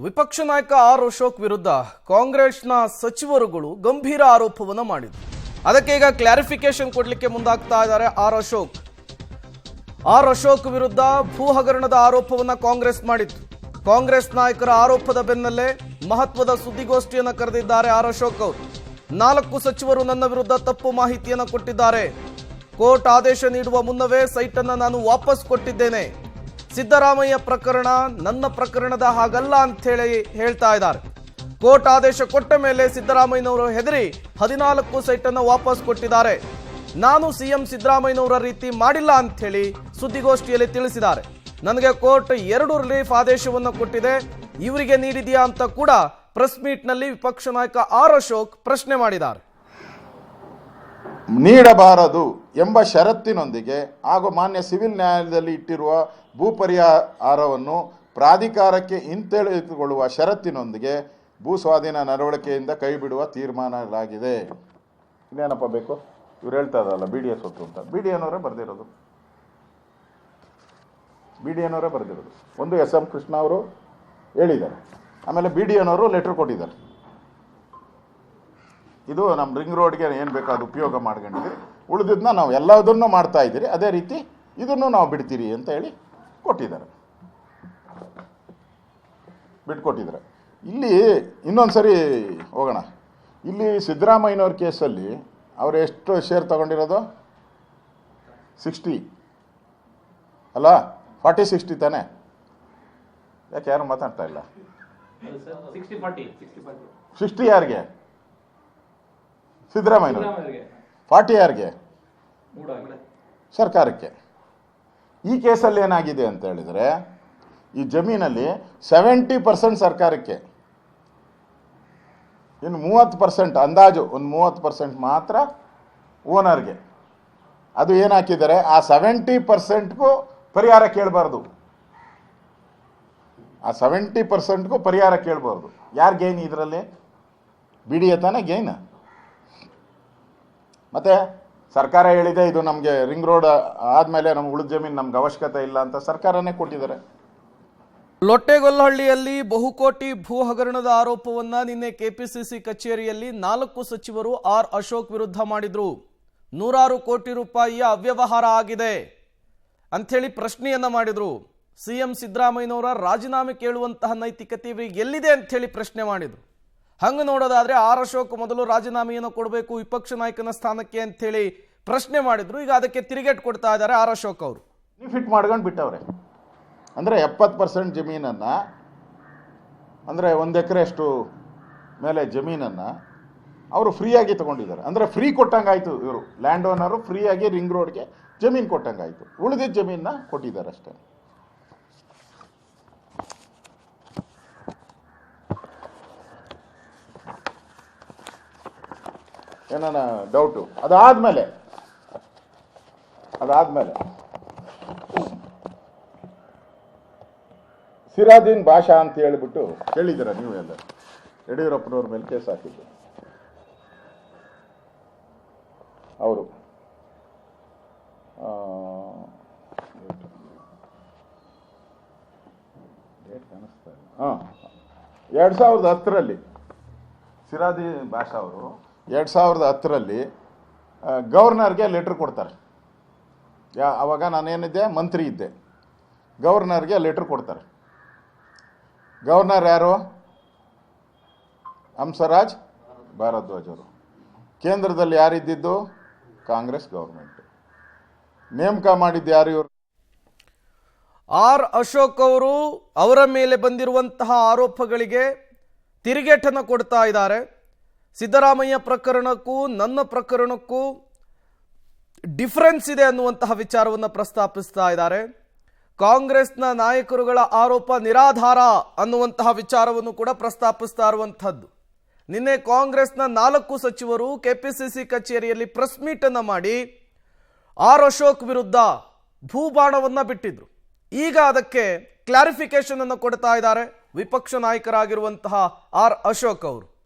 ವಿಪಕ್ಷ ನಾಯಕ ಆರ್ ಅಶೋಕ್ ವಿರುದ್ಧ ಕಾಂಗ್ರೆಸ್ನ ಸಚಿವರುಗಳು ಗಂಭೀರ ಆರೋಪವನ್ನು ಮಾಡಿದರು. ಅದಕ್ಕೆ ಈಗ ಕ್ಲಾರಿಫಿಕೇಶನ್ ಕೊಡಲಿಕ್ಕೆ ಮುಂದಾಗ್ತಾ ಇದ್ದಾರೆ ಆರ್ ಅಶೋಕ್ ವಿರುದ್ಧ ಭೂ ಹಗರಣದ ಆರೋಪವನ್ನು ಕಾಂಗ್ರೆಸ್ ಮಾಡಿತ್ತು. ಕಾಂಗ್ರೆಸ್ ನಾಯಕರ ಆರೋಪದ ಬೆನ್ನಲ್ಲೇ ಮಹತ್ವದ ಸುದ್ದಿಗೋಷ್ಠಿಯನ್ನು ಕರೆದಿದ್ದಾರೆ ಆರ್ ಅಶೋಕ್ ಅವರು. 4 ಸಚಿವರು ನನ್ನ ವಿರುದ್ಧ ತಪ್ಪು ಮಾಹಿತಿಯನ್ನು ಕೊಟ್ಟಿದ್ದಾರೆ. ಕೋರ್ಟ್ ಆದೇಶ ನೀಡುವ ಮುನ್ನವೇ ಸೈಟ್ ಅನ್ನು ನಾನು ವಾಪಸ್ ಕೊಟ್ಟಿದ್ದೇನೆ. ಸಿದ್ದರಾಮಯ್ಯ ಪ್ರಕರಣ ನನ್ನ ಪ್ರಕರಣದ ಹಾಗಲ್ಲ ಅಂತ ಹೇಳ್ತಾ ಇದ್ದಾರೆ. ಕೋರ್ಟ್ ಆದೇಶ ಕೊಟ್ಟ ಮೇಲೆ ಸಿದ್ದರಾಮಯ್ಯನವರು ಹೆದರಿ 14 ಸೈಟ್ ಅನ್ನು ವಾಪಸ್ ಕೊಟ್ಟಿದ್ದಾರೆ. ನಾನು ಸಿಎಂ ಸಿದ್ದರಾಮಯ್ಯನವರ ರೀತಿ ಮಾಡಿಲ್ಲ ಅಂತ ಹೇಳಿ ಸುದ್ದಿಗೋಷ್ಠಿಯಲ್ಲಿ ತಿಳಿಸಿದ್ದಾರೆ. ನನಗೆ ಕೋರ್ಟ್ 2 ರಿಲೀಫ್ ಆದೇಶವನ್ನು ಕೊಟ್ಟಿದೆ, ಇವರಿಗೆ ನೀಡಿದೆಯಾ ಅಂತ ಕೂಡ ಪ್ರೆಸ್ ಮೀಟ್ ನಲ್ಲಿ ವಿಪಕ್ಷ ನಾಯಕ ಆರ್ ಅಶೋಕ್ ಪ್ರಶ್ನೆ ಮಾಡಿದ್ದಾರೆ. ನೀಡಬಾರದು ಎಂಬ ಷರತ್ತಿನೊಂದಿಗೆ ಹಾಗೂ ಮಾನ್ಯ ಸಿವಿಲ್ ನ್ಯಾಯಾಲಯದಲ್ಲಿ ಇಟ್ಟಿರುವ ಭೂ ಪರಿಹಾರವನ್ನು ಪ್ರಾಧಿಕಾರಕ್ಕೆ ಹಿಂತೆಗೆದುಕೊಳ್ಳುವ ಷರತ್ತಿನೊಂದಿಗೆ ಭೂ ಸ್ವಾಧೀನ ನಡವಳಿಕೆಯಿಂದ ಕೈ ಬಿಡುವ ತೀರ್ಮಾನಗಳಾಗಿದೆ. ಇನ್ನೇನಪ್ಪ ಬೇಕು? ಇವ್ರು ಹೇಳ್ತಾ ಇದ್ದಾರಲ್ಲ BDS ಹೊತ್ತು ಅಂತ. BDNವರೇ ಬರೆದಿರೋದು. ಒಂದು SM ಕೃಷ್ಣ ಅವರು ಹೇಳಿದ್ದಾರೆ, ಆಮೇಲೆ BDNವರು ಲೆಟರ್ ಕೊಟ್ಟಿದ್ದಾರೆ. ಇದು ನಮ್ಮ ರಿಂಗ್ ರೋಡ್ಗೆ ಏನು ಬೇಕೋ ಅದು ಉಪಯೋಗ ಮಾಡ್ಕೊಂಡಿದ್ದೀರಿ, ಉಳಿದಿದ್ದನ್ನ ನಾವು ಎಲ್ಲದನ್ನು ಮಾಡ್ತಾ ಇದ್ದೀರಿ, ಅದೇ ರೀತಿ ಇದನ್ನು ನಾವು ಬಿಡ್ತೀರಿ ಅಂತ ಹೇಳಿ ಬಿಟ್ಕೊಟ್ಟಿದ್ದಾರೆ. ಇಲ್ಲಿ ಇನ್ನೊಂದು ಸರಿ ಹೋಗೋಣ. ಇಲ್ಲಿ ಸಿದ್ದರಾಮಯ್ಯನವ್ರ ಕೇಸಲ್ಲಿ ಅವರು ಎಷ್ಟು ಶೇರ್ ತಗೊಂಡಿರೋದು? 60 ಅಲ್ಲ, 40-60 ತಾನೆ? ಯಾಕೆ ಯಾರು ಮಾತಾಡ್ತಾ ಇಲ್ಲ? 60 ಯಾರಿಗೆ? ಸಿದ್ದರಾಮಯ್ಯನವ್ರಿಗೆ. 40 ಯಾರಿಗೆ? ಸರ್ಕಾರಕ್ಕೆ. ಈ ಕೇಸಲ್ಲಿ ಏನಾಗಿದೆ ಅಂತ ಹೇಳಿದರೆ, ಈ ಜಮೀನಲ್ಲಿ 70% ಸರ್ಕಾರಕ್ಕೆ, ಇನ್ನು 30% ಅಂದಾಜು ಒಂದು 30% ಮಾತ್ರ ಓನರ್ಗೆ. ಅದು ಏನು ಹಾಕಿದ್ದಾರೆ, ಆ 70%ಗೂ ಪರಿಹಾರ ಕೇಳಬಾರ್ದು. ಆ 70%ಗೂ ಪರಿಹಾರ ಕೇಳಬಾರ್ದು. ಯಾರು ಗೇನ್ ಇದರಲ್ಲಿ? BDA ತಾನೇ ಗೇನ್. ಮತ್ತೆ ಸರ್ಕಾರ ಹೇಳಿದೆ ಇದು ನಮಗೆ ರಿಂಗ್ ರೋಡ್ ಆದಮೇಲೆ ನಮ್ಗೆ ಉಳಿದ ಜಮೀನು ನಮ್ಗೆ ಅವಶ್ಯಕತೆ ಇಲ್ಲ ಅಂತ ಸರ್ಕಾರನೇ ಕೊಟ್ಟಿದ್ದಾರೆ. ಲೊಟ್ಟೆಗೊಲ್ಲಹಳ್ಳಿಯಲ್ಲಿ ಬಹುಕೋಟಿ ಭೂ ಹಗರಣದ ಆರೋಪವನ್ನ ನಿನ್ನೆ ಕೆಪಿಸಿಸಿ ಕಚೇರಿಯಲ್ಲಿ 4 ಸಚಿವರು ಆರ್ ಅಶೋಕ್ ವಿರುದ್ಧ ಮಾಡಿದ್ರು. 100 ಕೋಟಿ ರೂಪಾಯಿಯ ಅವ್ಯವಹಾರ ಆಗಿದೆ ಅಂಥೇಳಿ ಪ್ರಶ್ನೆಯನ್ನ ಮಾಡಿದ್ರು. ಸಿಎಂ ಸಿದ್ದರಾಮಯ್ಯನವರ ರಾಜೀನಾಮೆ ಕೇಳುವಂತಹ ನೈತಿಕತೆ ಇವರಿಗೆ ಎಲ್ಲಿದೆ ಅಂತ ಹೇಳಿ ಪ್ರಶ್ನೆ ಮಾಡಿದ್ರು. ಹಂಗೆ ನೋಡೋದಾದ್ರೆ ಆರ್ ಅಶೋಕ್ ಮೊದಲು ರಾಜೀನಾಮೆಯನ್ನು ಕೊಡಬೇಕು ವಿಪಕ್ಷ ನಾಯಕನ ಸ್ಥಾನಕ್ಕೆ ಅಂತ ಹೇಳಿ ಪ್ರಶ್ನೆ ಮಾಡಿದ್ರು. ಈಗ ಅದಕ್ಕೆ ತಿರುಗೇಟ್ ಕೊಡ್ತಾ ಇದ್ದಾರೆ ಆರ್ ಅಶೋಕ್ ಅವರು. ಫಿಟ್ ಮಾಡ್ಕೊಂಡು ಬಿಟ್ಟವ್ರೆ. ಅಂದರೆ 70% ಜಮೀನನ್ನು, ಅಂದರೆ 1 ಎಕರೆ ಅಷ್ಟು ಮೇಲೆ ಜಮೀನನ್ನು ಅವರು ಫ್ರೀಯಾಗಿ ತಗೊಂಡಿದ್ದಾರೆ. ಅಂದರೆ ಫ್ರೀ ಕೊಟ್ಟಂಗಾಯ್ತು. ಇವರು ಲ್ಯಾಂಡ್ ಓನರು ಫ್ರೀಯಾಗಿ ರಿಂಗ್ ರೋಡ್ಗೆ ಜಮೀನು ಕೊಟ್ಟಂಗಾಯ್ತು. ಉಳಿದಿದ್ದ ಜಮೀನನ್ನ ಕೊಟ್ಟಿದ್ದಾರೆ ಅಷ್ಟೇ. ಏನಾನ ಡೌಟು? ಅದಾದಮೇಲೆ ಸಿರಾದೀನ್ ಭಾಷಾ ಅಂತ ಹೇಳಿಬಿಟ್ಟು ಕೇಳಿದ್ದೀರ ನೀವು ಎಲ್ಲ? ಯಡಿಯೂರಪ್ಪನವ್ರ ಮೇಲೆ ಕೇಸ್ ಹಾಕಿದ್ದು ಅವರು. 2010ರಲ್ಲಿ ಸಿರಾದೀನ್ ಭಾಷಾ ಅವರು 2010ರಲ್ಲಿ ಗವರ್ನರ್ಗೆ ಲೆಟ್ರ್ ಕೊಡ್ತಾರೆ. ಆವಾಗ ನಾನೇನಿದ್ದೆ, ಮಂತ್ರಿ ಇದ್ದೆ. ಗವರ್ನರ್ಗೆ ಲೆಟ್ರ್ ಕೊಡ್ತಾರೆ. ಗವರ್ನರ್ ಯಾರು? ಹಂಸರಾಜ್ ಭಾರದ್ವಾಜ್ ಅವರು. ಕೇಂದ್ರದಲ್ಲಿ ಯಾರಿದ್ದಿದ್ದು? ಕಾಂಗ್ರೆಸ್ ಗವರ್ಮೆಂಟ್. ನೇಮಕ ಮಾಡಿದ್ದು ಯಾರು? ಇವರು ಆರ್ ಅಶೋಕ್ ಅವರು ಅವರ ಮೇಲೆ ಬಂದಿರುವಂತಹ ಆರೋಪಗಳಿಗೆ ತಿರುಗೇಟನ್ನು ಕೊಡ್ತಾ ಇದ್ದಾರೆ. ಸಿದ್ದರಾಮಯ್ಯ ಪ್ರಕರಣಕ್ಕೂ ನನ್ನ ಪ್ರಕರಣಕ್ಕೂ ಡಿಫರೆನ್ಸ್ ಇದೆ ಅನ್ನುವಂತಹ ವಿಚಾರವನ್ನು ಪ್ರಸ್ತಾಪಿಸ್ತಾ ಇದ್ದಾರೆ. ಕಾಂಗ್ರೆಸ್ನ ನಾಯಕರುಗಳ ಆರೋಪ ನಿರಾಧಾರ ಅನ್ನುವಂತಹ ವಿಚಾರವನ್ನು ಕೂಡ ಪ್ರಸ್ತಾಪಿಸ್ತಾ ಇರುವಂಥದ್ದು. ನಿನ್ನೆ ಕಾಂಗ್ರೆಸ್ನ 4 ಸಚಿವರು ಕೆಪಿಸಿಸಿ ಕಚೇರಿಯಲ್ಲಿ ಪ್ರೆಸ್ ಮೀಟ್ ಅನ್ನು ಮಾಡಿ ಆರ್ ಅಶೋಕ್ ವಿರುದ್ಧ ಭೂಬಾಣವನ್ನ ಬಿಟ್ಟಿದ್ರು. ಈಗ ಅದಕ್ಕೆ ಕ್ಲಾರಿಫಿಕೇಶನ್ ಅನ್ನು ಕೊಡ್ತಾ ಇದ್ದಾರೆ ವಿಪಕ್ಷ ನಾಯಕರಾಗಿರುವಂತಹ ಆರ್ ಅಶೋಕ್ ಅವರು.